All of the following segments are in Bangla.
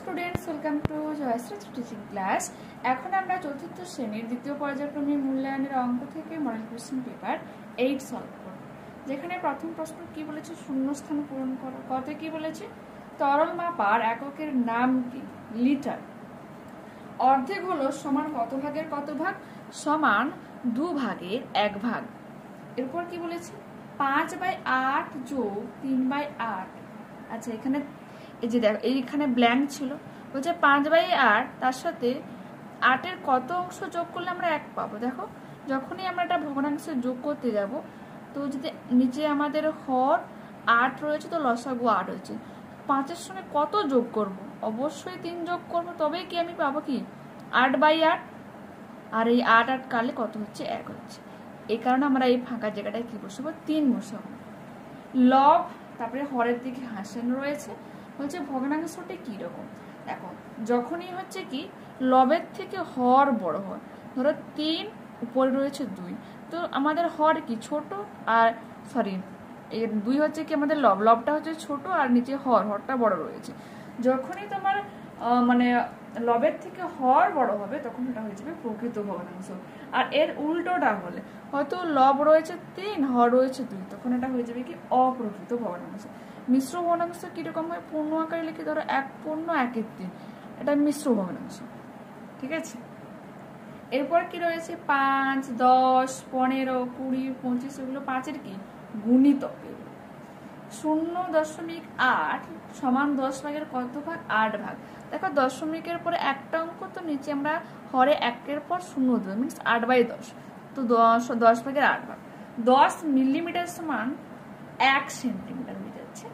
Students, welcome to Jayshree teaching class. এখন আমরা চতুর্থ শ্রেণীর দ্বিতীয় পর্যায়ক্রমিক মূল্যায়নের অঙ্ক থেকে মডেল কোশ্চেন পেপার 8 সলভ করব। যেখানে প্রথম প্রশ্ন কি বলেছে, শূন্যস্থান পূরণ করো। কত কি বলেছে, তরল মাপার এককের নাম কি? লিটার। অর্ধেক হলো সমান কত ভাগের কত ভাগ? সমান 2 ভাগের 1 ভাগ। এরপর কি বলেছে, 5/8 যোগ 3/8। আচ্ছা, এখানে এই যে দেখো, এইখানে ব্ল্যাঙ্ক ছিল, বলছে 5/8 তার সাথে 8-এর কত অংশ যোগ করলে আমরা 1 পাবো। দেখো, যখনই আমরা এটা ভগ্নাংশ যোগ করতে যাব, তো যদি নিচে আমাদের হর 8 রয়েছে, তো লসাগু 8 হচ্ছে। 5-এর সঙ্গে কত যোগ করব? অবশ্যই 3 যোগ করব, তবেই কি আমি পাবো কি 8/8। আর এই 8 কাটলে কত হচ্ছে? 1 হচ্ছে। এই কারণে আমরা এই ফাঁকা জায়গাটায় কি বসাবো? 3 বসাবো। লব, তারপরে হরের দিকে হাসেন রয়েছে। বলছে ভগ্নাংশটি কি রকম? দেখো, যখনই হচ্ছে কি লবের থেকে হর বড় হয়, ধরো 3, উপরে রয়েছে 2, তো আমাদের হর কি ছোট, আর সরি এর 2 হচ্ছে কি আমাদের লবটা হচ্ছে ছোট, আর নিচে হরটা বড় রয়েছে। যখনই তোমার মানে লবের থেকে হর বড় হবে, তখন এটা হয়ে যাবে প্রকৃত ভগ্নাংশ। আর এর উল্টোটা হলে, হয়তো লব রয়েছে 3, হর রয়েছে 2, তখন এটা হয়ে যাবে কি অপ্রকৃত ভগ্নাংশ। মিশ্র ভগ্নাংশ কিরকম হয়? পূর্ণ আকারে লিখে ধরো 1 পূর্ণ 1/3, এটা মিশ্র ভগ্নাংশ। ঠিক আছে, এরপর কি রয়েছে 5, 10, 15, 20, 25, এগুলো 5-এর কি গুণিতক। 0.8 সমান 10 ভাগের কত ভাগ? 8 ভাগ। দেখো, দশমিকের পরে একটা অঙ্ক, তো নিচে আমরা হরে 1-এর পর 0 দেবো, মিনস 8/10, তো 10 ভাগের 8 ভাগ। 10 মিলিমিটার সমান 1 সেন্টিমিটার হয়ে যাচ্ছে।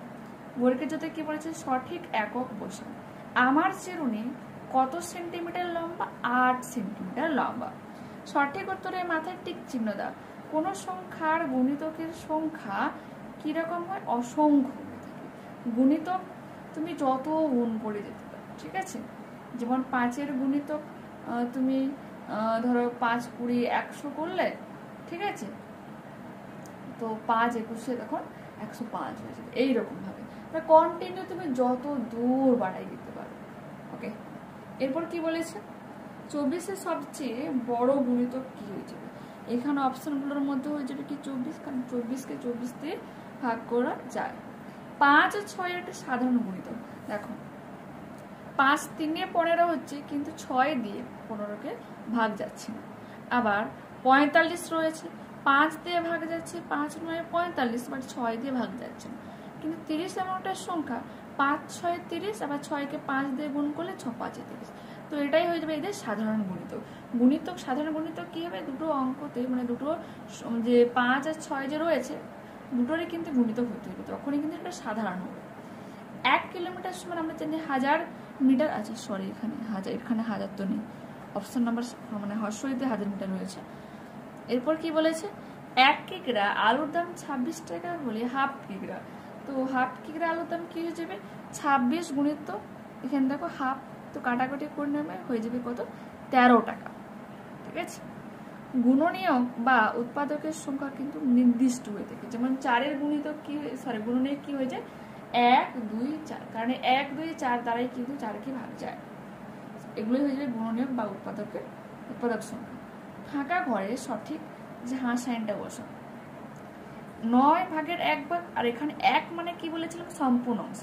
বর্গের যদি কি বলেছে, সঠিক একক বসান। আমার চিরুনি কত সেন্টিমিটার লম্বা? 8 সেন্টিমিটার লম্বা। সঠিক উত্তরে মাথায় টিক চিহ্ন দাও। কোন সংখ্যার গুণিতকের সংখ্যা কিরকম হয়? অসংখ্য হয়ে থাকে। গুণিতক তুমি যত গুণ করে যেতে পারো, ঠিক আছে। যেমন 5-এর গুণিতক তুমি ধরো 5, 20, 100 করলে, ঠিক আছে, তো 5, 21 তখন 105 হয়ে যাবে। এইরকম ভাবে কন্টিনিউ তুমি যত দূর বাড়াই দিতে পারো। ওকে, এরপর কি বলেছে, 24-এর সবচেয়ে বড় গুণিতক কি হয়ে যাবে? এখানে অপশনগুলোর মধ্যে হয়ে যাবে কি 24, কারণ 24-কে 24 দিয়ে ভাগ করা যায়। 5 আর 6 একটা সাধারণ গুণিতক। দেখো, 5 3-এ 15 হচ্ছে, কিন্তু 6 দিয়ে 15-কে ভাগ যাচ্ছে না। আবার 45 রয়েছে, 5 দিয়ে ভাগ যাচ্ছে, 5 9 45, বাট 6 দিয়ে ভাগ যাচ্ছে না। কিন্তু 30 এমন একটা সংখ্যা, 5 6 30, আবার 6-কে 5 দিয়ে গুণ করলে 6 5 30। তো এটাই হয়ে যাবে এদের সাধারণ গুণিতক। সাধারণ গুণিতক কি হবে? দুটো অঙ্কতে, মানে দুটো যে 5 আর 6 যে রয়েছে, দুটোরই কিন্তু গুণিতক হতে হবে, তখনই কিন্তু এটা সাধারণ হবে। 1 কিলোমিটার সমান আমরা জানি 1000 মিটার। আচ্ছা সরি, এখানে হাজার তো নেই, অপশন নাম্বার মানে হর্ষইতে 1000 মিটার রয়েছে। এরপর কি বলেছে, 1 কিগ্রা আলুর দাম 26 টাকা হলে হাফ কিগ্রা, তো হাফ কিগ্রা আলুর দাম কি হয়ে যাবে? 26 গুণিত এখানে দেখো হাফ, তো কাটাকাটি করে নেবে, হয়ে যাবে কত? 13 টাকা। ঠিক আছে, গুণনীয়ক বা উৎপাদকের সংখ্যা কিন্তু নির্দিষ্ট হয়ে থাকে। যেমন 4-এর গুণিতক কি, গুণনীয়ক কি হয়ে যায়? 1 2 4, কারণ 1 2 4 দ্বারাই কিন্তু 4-কে ভাগ যায়। এগুলোই হয়ে যাবে গুণনীয়ক বা উৎপাদক সংখ্যা। ফাঁকা ঘরে সঠিক যে সাইনটা বসো, 9 ভাগের 1 ভাগ, আর এখানে 1 মানে কি বলেছিলাম? সম্পূর্ণ অংশ।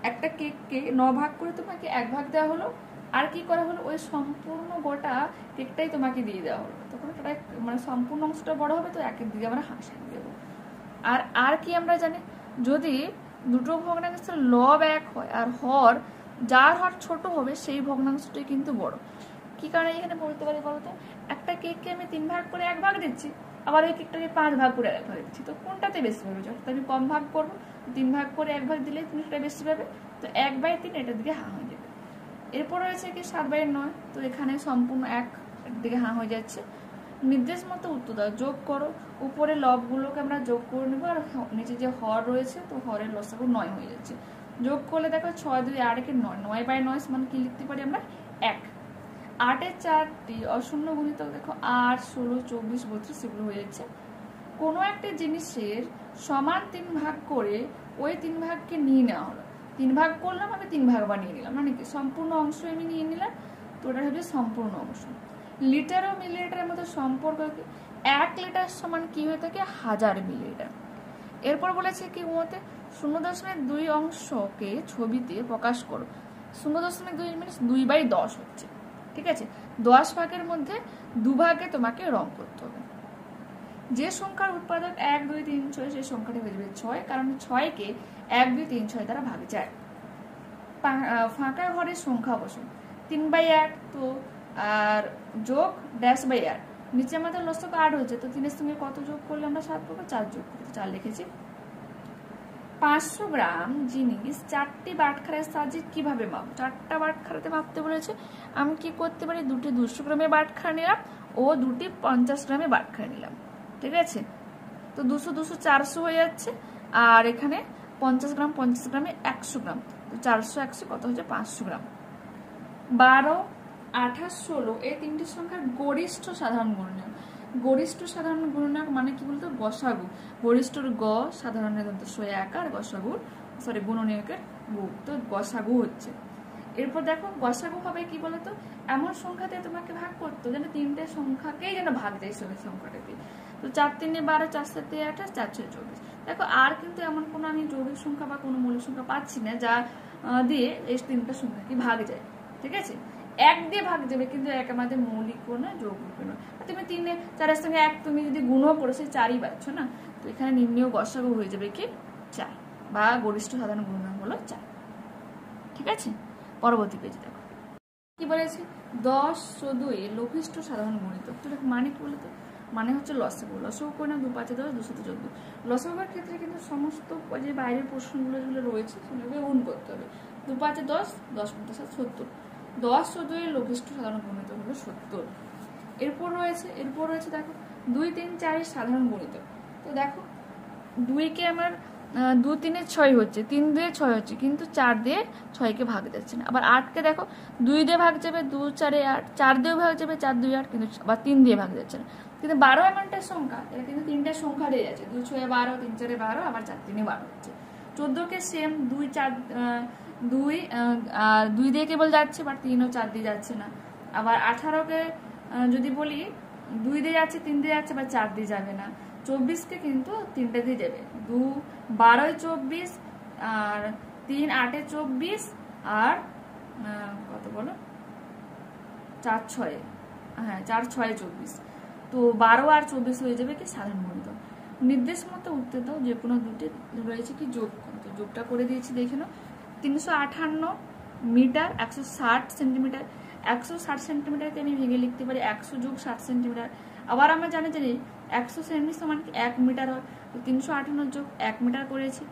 একটা কেককে 9 ভাগ করে তোমাকে 1 ভাগ দেওয়া হলো, আর কি করা হলো, ওই সম্পূর্ণ গোটা কেকটাই তোমাকে দিয়ে দেওয়া হলো, তখন সেটা মানে সম্পূর্ণ অংশটা বড় হবে, তো 1-এর দিকে আমরা হাসান দেবো। আর কি আমরা জানি, যদি দুটো ভগ্নাংশের লব 1 হয়, আর হর যার হর ছোট হবে, সেই ভগ্নাংশটাই কিন্তু বড়। কি কারণে এখানে বলতে পারি বলতো, একটা কেককে আমি 3 ভাগ করে 1 ভাগ দিচ্ছি, আবার ওই কেকটাকে 5 ভাগ করে 1 ভাগ দিচ্ছি, তো কোনটাতে বেশি পাবে? যখন আমি কম ভাগ করবো, 3 ভাগ করে 1 ভাগ দিলে তুমি সেটা বেশি পাবে, তো 1/3 এটার দিকে হা হয়ে যাবে। এরপর রয়েছে কি 7/9, তো এখানে সম্পূর্ণ 1 দিকে হা হয়ে যাচ্ছে। নির্দেশ মতো উত্তর দাও, যোগ করো। উপরে লবগুলোকে আমরা যোগ করে নেবো, আর নিচে যে হর রয়েছে, তো হরের লসাগু 9 হয়ে যাচ্ছে। যোগ করলে দেখো 6 2 8 9, 9/9 সমান কি লিখতে পারি আমরা? 1। 8-এর 4টি অশূন্য গুণিতক, দেখো 8 16 24 32, এগুলো হয়ে যাচ্ছে। কোনো একটা জিনিসের সমান 3 ভাগ করে ওই 3 ভাগকে নিয়ে নেওয়া হলো, 3 ভাগ করলাম, আমি 3 ভাগ বানিয়ে নিলাম, মানে কি সম্পূর্ণ অংশ আমি নিয়ে নিলাম, তো ওটা হবে সম্পূর্ণ অংশ। লিটার ও মিলিলিটারের মধ্যে সম্পর্ক কি, 1 লিটার সমান কি হয়ে থাকে 1000 মিলিলিটার। এরপর বলেছে কি মতে 0.2 অংশকে ছবিতে প্রকাশ করো। 0.2 মিনিট 2/10 হচ্ছে, ঠিক আছে। 10 ভাগের মধ্যে 2 ভাগে তোমাকে রং করতে হবে। যে সংখ্যার উৎপাদক 1 2 3 6 সেই সংখ্যাটি হয়ে যাবে 6, কারণ 6কে 1 2 3 6 দ্বারা ভাগ যায়। ফাঁকা ঘরের সংখ্যা বসুন 3/8, তো আর যোগ ড্যাশ বাই 8, নিচে আমাদের লসক 8 হয়েছে, তো 3 এর সঙ্গে কত যোগ করলে আমরা 7 পাবো, 4 যোগ করতে 4 লিখেছি। 500 গ্রাম জিনিস 4টি বাটখারার সাহায্যে কিভাবে মাপবো? 4টা বাটখারাতে মাপতে বলেছে, আমি কি করতে পারি, 2টি 200 গ্রামের বাটখারা নিলাম ও 2টি 50 গ্রামের বাটখারা নিলাম, ঠিক আছে। তো 200 200 400 হয়ে যাচ্ছে, আর এখানে 50 গ্রাম 50 গ্রামে 100 গ্রাম, তো 400 100 কত হচ্ছে 500 গ্রাম। 12 28 16 এই তিনটি সংখ্যার গরিষ্ঠ সাধারণ গুণনীয়ক। গরিষ্ঠ সাধারণ গুণনীয়ক মানে কি বলতো, গসাগু। গরিষ্ঠর গ, সাধারণের দন্ত সই আকার, গসাগু সরি গুণনীয়কের গু, তো গসাগু হচ্ছে। এরপর দেখো গসাগু হবে কি বলতো, এমন সংখ্যাতে তোমাকে ভাগ করতো যেন 3টে সংখ্যাকেই যেন ভাগ যায় সেই সংখ্যাটাকে। তো 4 3 12, 4 7 28, 4 6 24। দেখো আর কিন্তু এমন কোনো আমি যৌগিক সংখ্যা বা কোনো মৌলিক সংখ্যা পাচ্ছি না যা দিয়ে এই 3টা সংখ্যা কি ভাগ যায়, ঠিক আছে। 1 দিয়ে ভাগ যাবে, কিন্তু 1 আমাদের মৌলিক না যৌগিক না। তুমি 3 4 এর সঙ্গে 1 তুমি যদি গুণও করো সেই 4ই পাচ্ছ না, তো এখানে নির্ণয় গসাগু হয়ে যাবে কি 4, বা গরিষ্ঠ সাধারণ গুণনীয়ক হলো 4, ঠিক আছে। পরবর্তী পেজে দেখো কি বলেছে, 10 14 এর লঘিষ্ঠ সাধারণ গুণিতক। তো মানে কি বলতো, মানে হচ্ছে লসাগু। লসাগু করে না 2 5 10 2 7 14। লসাগুর ক্ষেত্রে কিন্তু সমস্ত যে বাইরের প্রশ্নগুলো যেগুলো রয়েছে সেগুলোকে গুণ করতে হবে। 2 5 10 10 5 70। 10 14 এর লঘিষ্ঠ সাধারণ গুণিতক হলো 70। এরপর রয়েছে দেখো 2 3 4 এর সাধারণ গুণিতক। তো দেখো 2 কে আমার 2 3 এর 6 হচ্ছে, 3 2 এর 6 হচ্ছে, কিন্তু 4 দিয়ে 6 কে ভাগ যাচ্ছে না। আবার 8 কে দেখো 2 দিয়ে ভাগ যাবে, 2 4 এ 8, 4 দিয়ে ভাগ যাবে, 4 2 8, কিন্তু আবার 3 দিয়ে ভাগ যাচ্ছে না। কিন্তু 12 এমনটা সংখ্যা, এটা কিন্তু 3টা সংখ্যা দিয়ে যাচ্ছে, 2 6 12, 3 4 12, আবার 4 3 12 হচ্ছে। 14 কে সেম 2 4 2 দিয়ে কেবল যাচ্ছে, বাট 3 ও 4 দিয়ে যাচ্ছে না। আবার 18 কে যদি বলি 2 দিয়ে যাচ্ছে, 3 দিয়ে যাচ্ছে, বা 4 দিয়ে যাবে না। 24 কে কিন্তু 3টা দিয়ে যাবে, 2 12 24, আর 3 8 24, আর কত বলো 4 6, হ্যাঁ 4 6 24। তো 12 আর 24 হয়ে যাবে কি সাধারণ গুণিতক। নির্দেশ মতো উত্তর দাও, যে কোনো দুটি রয়েছে কি যোগ করতে, যোগটা করে দিয়েছি দেখে নাও। 358 মিটার 160 সেন্টিমিটার। 160 সেন্টিমিটারকে আমি ভেঙে লিখতে পারি 100 যোগ 60 সেন্টিমিটার। আবার আমরা জানি যে 100 সেন্টি সমান 1 মিটার হয়, তো 358 যোগ 1 মিটার করেছি,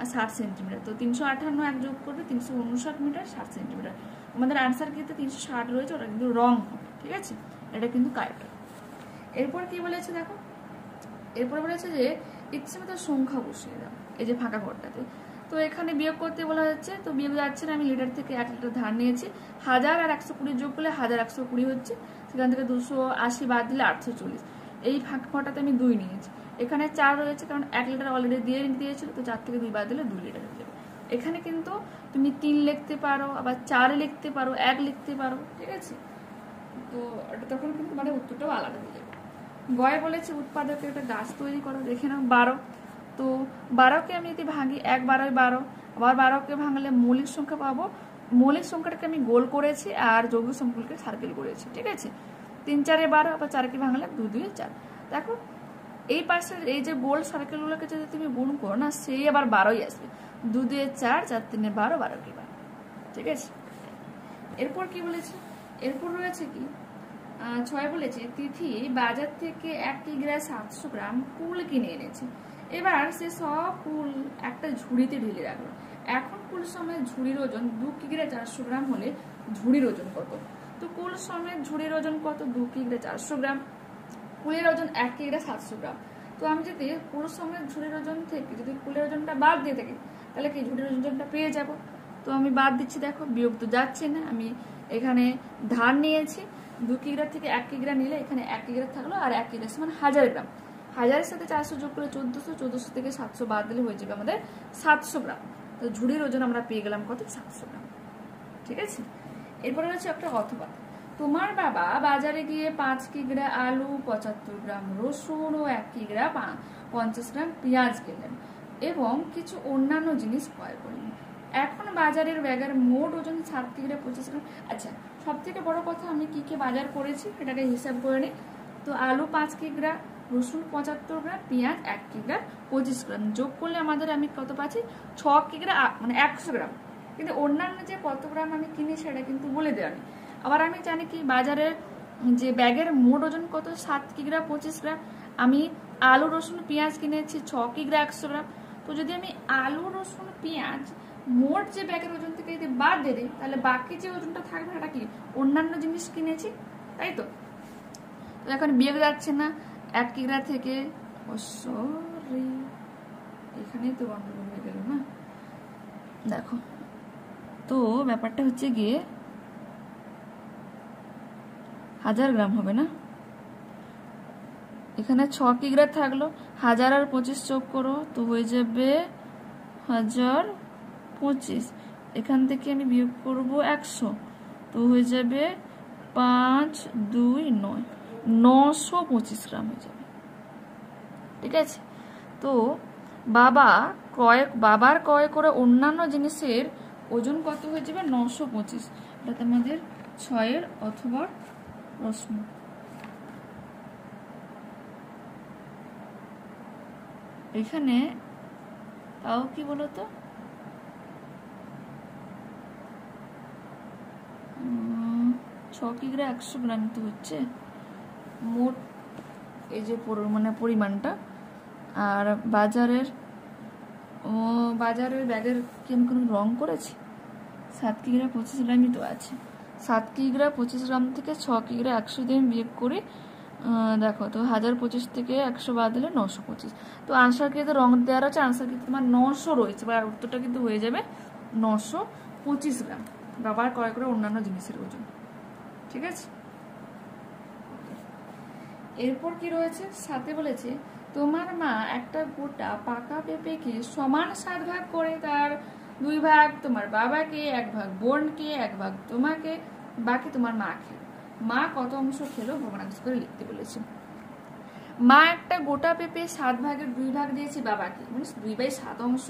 আর 60 সেন্টিমিটার। তো 358 এক যোগ করবে 359 মিটার 60 সেন্টিমিটার। আমাদের আনসার কিন্তু 360 রয়েছে, ওটা কিন্তু রং হবে, ঠিক আছে, এটা কিন্তু কারেক্ট। এরপর কি বলেছে দেখো, এরপর বলেছে যে ইচ্ছে মতো সংখ্যা বসিয়ে দাও এই যে ফাঁকা ঘরটাতে। তো এখানে বিয়োগ করতে বলা হচ্ছে, তো বিয়োগ যাচ্ছে না, আমি লিটার থেকে 1 লিটার ধার নিয়েছি, 1000 আর 120 যোগ করলে 1120 হচ্ছে, সেখান থেকে 280 বাদ দিলে 840। এই ফাঁকা ঘরটাতে আমি 2 নিয়েছি, এখানে 4 রয়েছে, কারণ 1 লিটার অলরেডি দিয়েছিল, তো 4 থেকে 2 বাদ দিলে 2 লিটার হয়ে যাবে। এখানে কিন্তু তুমি 3 লিখতে পারো, আবার 4 লিখতে পারো, 1 লিখতে পারো, ঠিক আছে। তো এটা তখন কিন্তু মানে উত্তরটাও আলাদা হয়ে যাবে। গয়ে বলেছে উৎপাদকের একটা গাছ তৈরি করো, দেখে নাও 12। তো 12কে আমি যদি ভাঙি 1 12 12, আবার 12কে ভাঙলে মৌলিক সংখ্যা পাবো। মৌলিক সংখ্যাটাকে আমি গোল করেছি আর যৌগিক সংখ্যাকে সার্কেল করেছি, ঠিক আছে। 3 4 12, আবার 4কে ভাঙলে 2 2 4। দেখো এই পাশের এই যে গোল সার্কেলগুলোকে যদি তুমি গুণ করো না, সেই আবার 12ই আসবে। 2 2 4, 4 3 12, 12 কে 12, ঠিক আছে। এরপর কি বলেছে, এরপর রয়েছে কি 6 বলেছে তিথি বাজার থেকে 1 কিগ্রা 700 গ্রাম কুল কিনে এনেছে। এবার সে সব কুল একটা ঝুড়িতে ঢেলে রাখলো। এখন কুল সমেত ঝুড়ির ওজন 2 কিগ্রা 400 গ্রাম হলে ঝুড়ির ওজন কত? তো কুল সমেত ঝুড়ির ওজন কত? 2 কিগ্রা 400 গ্রাম। কুলের ওজন 1 কিগ্রা 700 গ্রাম। তো আমি যদি কুল সমেত ঝুড়ির ওজন থেকে যদি কুলের ওজনটা বাদ দিয়ে থাকি, তাহলে কি ঝুড়ির ওজনটা পেয়ে যাব। তো আমি বাদ দিচ্ছি, দেখো বিয়োগ তো যাচ্ছে না, আমি এখানে ধার নিয়েছি, 2 কিগ্রা থেকে 1 কিগ্রা নিলে এখানে 1 কিগ্রা থাকলো, আর 1 কিগ্রা সমান 1000 গ্রাম। 1000-এর সাথে 400 যোগ করে 1400, 1400 থেকে 700 বাদ দিলে হয়ে যাবে আমাদের 700 গ্রাম। তো ঝুড়ির ওজন আমরা পেয়ে গেলাম কত, 700 গ্রাম। ঠিক আছে, এরপরে হচ্ছে একটা অথবা। তোমার বাবা বাজারে গিয়ে 5 কিগ্রা আলু, 75 গ্রাম রসুন ও 1 কিগ্রা 50 গ্রাম পেঁয়াজ কিনলেন এবং কিছু অন্যান্য জিনিস ক্রয় করলেন। এখন বাজারের ব্যাগের মোট ওজন 7 কিগ্রা 25 গ্রাম। আচ্ছা, সব থেকে বড় কথা, আমি কি কি বাজার করেছি এটাকে হিসাব করে নিই। তো আলু 5 কিগ্রা, রসুন 75 গ্রাম, পেঁয়াজ 1 কিগ্রা 25 গ্রাম, যোগ করলে আমাদের আমি কত পাচ্ছি, 6 কিগ্রা মানে 100 গ্রাম। কিন্তু অন্যান্য যে কত গ্রাম আমি কিনি সেটা কিন্তু বলে দেওয়া নেই। আবার আমি জানি কি বাজারের যে ব্যাগের মোট ওজন কত, 7 কিগ্রা 25 গ্রাম। আমি আলু রসুন পেঁয়াজ কিনেছি 6 কিগ্রা 100 গ্রাম। তো যদি আমি আলু রসুন পেঁয়াজ মোট যে ব্যাগের ওজন থেকে যদি বাদ দিয়ে দিই, তাহলে বাকি যে ওজনটা থাকবে সেটা কি, অন্যান্য জিনিস কিনেছি, তাই তো। এখন বিয়োগ যাচ্ছে না 1 কিগ্রা থেকে, সরি এখানেই তো গন্ডগোল হয়ে গেল না। দেখো তো ব্যাপারটা হচ্ছে গিয়ে 1000 গ্রাম হবে না, এখানে 6 কিগ্রা থাকলো, 1000 আর 25 যোগ করো তো হয়ে যাবে 1025। এখান থেকে আমি বিয়োগ করব 100 তো হয়ে যাবে 5 2 9, 925 গ্রাম হয়ে যাবে। ঠিক আছে, তো বাবার ক্রয় করে অন্যান্য জিনিসের ওজন কত হয়ে যাবে, 925। এটা আমাদের 6 অথবা প্রশ্ন। এখানে তাও কি বলতো, 6 কিগ্রা 100 গ্রাম তো হচ্ছে মোট এই যে মানে পরিমাণটা। আর বাজারের ব্যাগের কি আমি কোনো রং করেছি, 7 কিগ্রা 25 গ্রামই তো আছে। 7 কিগ্রা 25 গ্রাম থেকে 6 কিগ্রা 100 দিয়ে বিয়োগ করি, দেখো তো 1025 থেকে 100 বাদ দিলে 925। তো আনসার কিন্তু রং দেওয়ার আছে, আনসার কিন্তু তোমার 900 রয়েছে, বা উত্তরটা কিন্তু হয়ে যাবে 925 গ্রাম বাবার ক্রয় করে অন্যান্য জিনিসের ওজন। ঠিক আছে, এরপর কি রয়েছে, সাথে বলেছে তোমার মা একটা গোটা পাকা পেঁপেকে সমান 7 ভাগ করে তার 2 ভাগ তোমার বাবাকে, 1 ভাগ বোনকে, 1 ভাগ তোমাকে, বাকি তোমার মা খেলো। মা কত অংশ খেলো ভগ্নাংশ করে লিখতে বলেছে। মা একটা গোটা পেঁপে 7 ভাগের 2 ভাগ দিয়েছে বাবাকে, মানে 2/7 অংশ।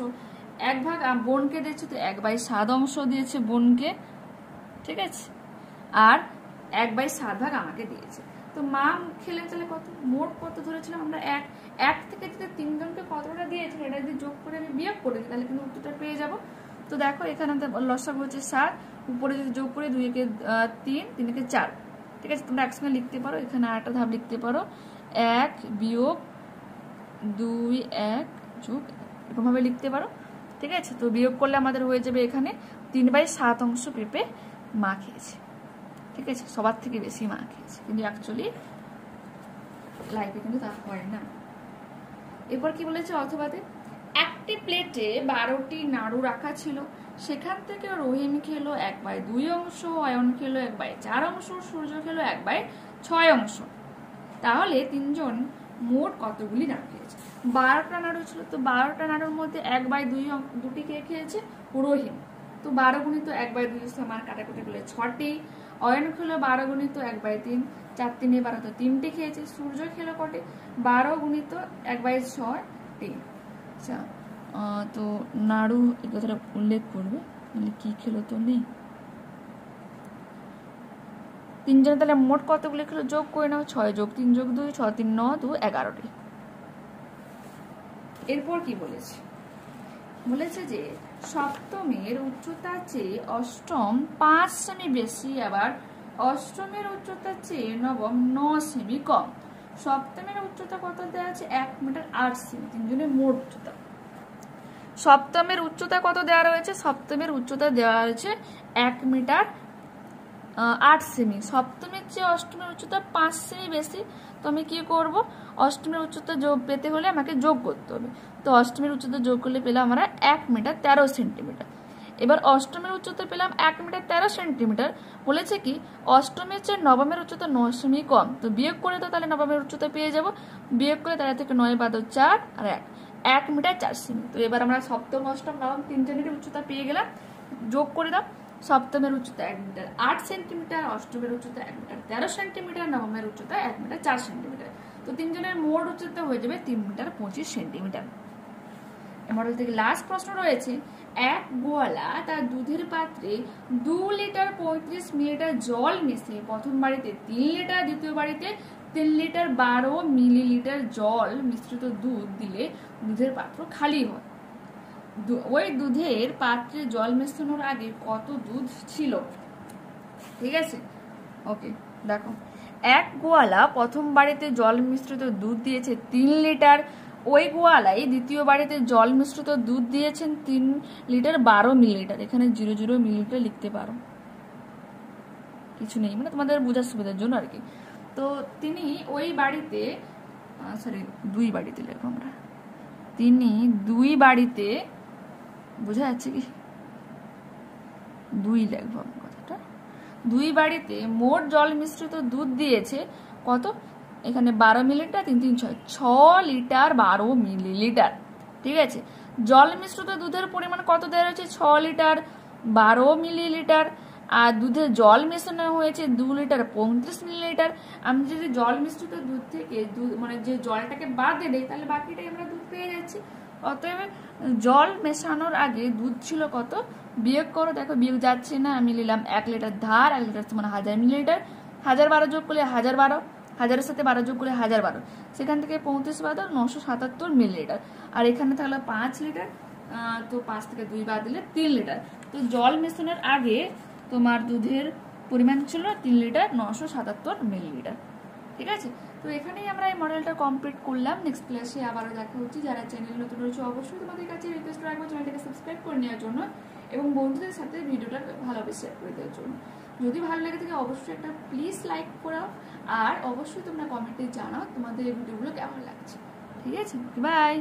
1 ভাগ বোনকে দিয়েছে, তো 1/7 অংশ দিয়েছে বোনকে। ঠিক আছে, আর 1/7 ভাগ আমাকে দিয়েছে। তো মা খেলে তাহলে কত, মোট কত ধরেছিলাম আমরা, 1 থেকে যদি 3 জনকে কতটা দিয়েছে এটা যদি যোগ করে আমি বিয়োগ করে দিই তাহলে কিন্তু উত্তরটা পেয়ে যাব। তো দেখো এখানে লসাগু হচ্ছে 7, উপরে যদি যোগ করে 2 কে 3, 3 কে 4। ঠিক আছে, তোমরা একসঙ্গে লিখতে পারো, এখানে আরেকটা ধাপ লিখতে পারো, 1 বিয়োগ 2 1 যোগ, এরকমভাবে লিখতে পারো। ঠিক আছে, তো বিয়োগ করলে আমাদের হয়ে যাবে এখানে 3/7 অংশ পেঁপে মা খেয়েছে। ঠিক আছে, সবার থেকে বেশি মা খেয়েছে, কিন্তু অ্যাকচুয়ালি লাইফে কিন্তু তা হয় না। এরপর কি বলেছে অথবাতে, একটি প্লেটে 12টি নাড়ু রাখা ছিল, সেখান থেকে রহিম খেলো 1/2 অংশ, অয়ন খেলো 1/4 অংশ, সূর্য খেলো 1/6 অংশ। তাহলে 3 জন মোট কতগুলি নাড়ু খেয়েছে। 12টা নাড়ু ছিল, তো 12টা নাড়ুর মধ্যে 1/2 দুটি কে খেয়েছে রহিম, তো 12 গুণিত 1/2 আমার কাটাকুটি করলে 6টি। অয়ন খেলো 12 গুণিত 1/3, 4 3 12, তো 3টি খেয়েছে। সূর্য খেলো কটি, 12 গুণিত 1/6 3। আচ্ছা, তো নাড়ু এই কথাটা উল্লেখ করবে, কি খেলো তো নেই। 3 জন তাহলে মোট কতগুলি খেলো যোগ করে নাও, 6 যোগ 3 যোগ 2, 6 3 9 2 11টি। এরপর কি বলেছে, বলেছে যে সপ্তমের উচ্চতার চেয়ে অষ্টম 5 সেমি বেশি, আবার অষ্টমের উচ্চতার চেয়ে নবম 9 সেমি কম। সপ্তমের উচ্চতা কত দেওয়া আছে, 1 মিটার 8 সেমি, 3 জনের মোট উচ্চতা। সপ্তমের উচ্চতা কত দেওয়া রয়েছে, সপ্তমের উচ্চতা দেওয়া হয়েছে 1 মিটার 8 সেমি। সপ্তমের চেয়ে অষ্টমের উচ্চতা 5 সেমি বেশি, তো আমি কি করব, অষ্টমের উচ্চতা যোগ পেতে হলে আমাকে যোগ করতে হবে। তো অষ্টমের উচ্চতা যোগ করলে পেলাম আমরা 1 মিটার 13 সেন্টিমিটার। এবার অষ্টমের উচ্চতা পেলাম 1 মিটার 13 সেন্টিমিটার। বলেছে কি অষ্টমের চেয়ে নবমের উচ্চতা 9 সেমি কম, তো বিয়োগ করে তো তাহলে নবমের উচ্চতা পেয়ে যাব। বিয়োগ করে তাহলে থেকে 9 বাদ 4 আর 1, 1 মিটার 4 সেমি। তো এবার আমরা সপ্তম অষ্টম নবম তিনজনের উচ্চতা পেয়ে গেলাম, যোগ করে দাও। সপ্তমের উচ্চতা 1 মিটার 8 সেন্টিমিটার, অষ্টমের উচ্চতা 1 মিটার 13 সেন্টিমিটার, নবমের উচ্চতা 1 মিটার 4 সেন্টিমিটার। তো তিনজনের মোট উচ্চতা হয়ে যাবে 3 মিটার 25 সেন্টিমিটার। মডেল থেকে লাস্ট প্রশ্ন রয়েছে, এক গোয়ালা তার দুধের পাত্রে 2 লিটার 35 মিলিলিটার জল মিশিয়ে প্রথম বাড়িতে 3 লিটার, দ্বিতীয় বাড়িতে 3 লিটার 12 মিলিলিটার জল মিশ্রিত দুধ দিলে দুধের পাত্র খালি হয়। ওই দুধের পাত্রে জল মেশানোর আগে কত দুধ ছিল? ঠিক আছে, ওকে দেখো, এক গোয়ালা প্রথম বাড়িতে জল মিশ্রিত দুধ দিয়েছে 3 লিটার, ওই গোয়ালাই দ্বিতীয় বাড়িতে জল মিশ্রিত দুধ দিয়েছেন 3 লিটার 12 মিলিলিটার। এখানে 00 মিলিলিটার লিখতে পারো, কিছু নেই, মানে তোমাদের বোঝার সুবিধার জন্য আর কি। তো তিনি ওই বাড়িতে দুই বাড়িতে লিখবো আমরা, তিনি দুই বাড়িতে, বোঝা যাচ্ছে কি, দুই লিখবো কথাটা, দুই বাড়িতে মোট জল মিশ্রিত দুধ দিয়েছে কত? এখানে 12 মিলিলিটার, 3 3 6 6 লিটার 12 মিলিলিটার। ঠিক আছে, জল মিশ্রিত দুধের পরিমাণ কত দেওয়া রয়েছে? 6 লিটার 12 মিলিলিটার। আর দুধে জল মেশানো হয়েছে 2 লিটার 35 মিলিলিটার। আমি যদি জল মিশ্রিত দুধ থেকে মানে যে জলটাকে বাদ দেই, তাহলে বাকিটাই আমরা দুধ পেয়ে যাচ্ছি। অতএব জল মেশানোর আগে দুধ ছিল কত? বিয়োগ করো, দেখো বিয়োগ যাচ্ছে না, আমি নিলাম 1 লিটার ধার, 1 লিটার মানে 1000 মিলিলিটার, 1012 যোগ করলে 1012, 1000-এর সাথে 12 যোগ করলে 1012, সেখান থেকে 35 বাদ 977 মিলিলিটার। আর এখানে থাকলো 5 লিটার, তো 5 থেকে 2 বাদ দিলে 3 লিটার। তো জল মেশানোর আগে তোমার দুধের পরিমাণ ছিল 3 লিটার 977 মিলিলিটার। ঠিক আছে, তো এখানেই আমরা এই মডেলটা কমপ্লিট করলাম। নেক্সট ক্লাসে আবারও দেখা হচ্ছে। যারা চ্যানেল নতুন রয়েছে অবশ্যই তোমাদের কাছে রিকোয়েস্ট রাখবো চ্যানেলটাকে সাবস্ক্রাইব করে নেওয়ার জন্য এবং বন্ধুদের সাথে ভিডিওটা ভালোভাবে শেয়ার করে দেওয়ার জন্য। যদি ভালো লাগে থাকে অবশ্যই একটা প্লিজ লাইক করাও, আর অবশ্যই তোমরা কমেন্টে জানাও তোমাদের এই ভিডিওগুলো কেমন লাগছে। ঠিক আছে, বাই।